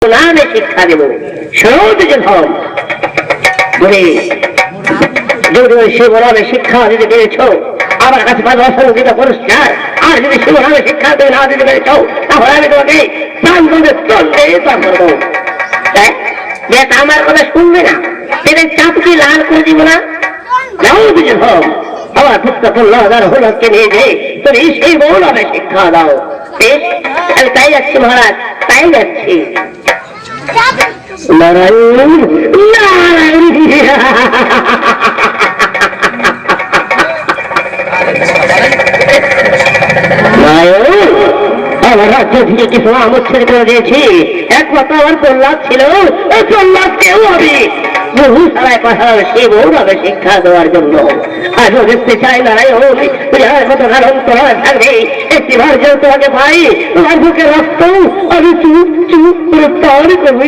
নামে শিক্ষা দেব সরোজ ধন বলে যদি ওই শিবনামে শিক্ষা দিতে পেরেছ আমার কাছে 5 বছর দিতে পুরস্কার। আর যদি শিবনামে শিক্ষা তুমি না দিতে পেরেছ তাহলে আমি তোমাকে প্রাণ করে চলতে পারবো। আমার কথা শুনবে না, এদের চাপটি লাল করে দিব না। যাও বুঝে হোক আমার পুত্র 15,000 হলকে নিয়ে যে তুমি সেই বউনামে শিক্ষা দাও। বেশ, আমি তাই যাচ্ছি মহারাজ, তাই যাচ্ছি। নারায়ণ নারায়ণ আমার রাজ্য থেকে কিছু আমচ্ছেদ করে দিয়েছি। একমাত্র আমার প্রহ্লাদ ছিল, ওই প্রহ্লাদকেও আমি বহু সারায় পাঠালাম সেই বউভাবে শিক্ষা দেওয়ার জন্য। আজও দেখতে চাই নারায়ণ বিহার কত ধারণ করা থাকবে একটিবার যেন তোমাকে পাই তোমার বুকে রক্ত আমি চুপ চুপ করে পার করবি।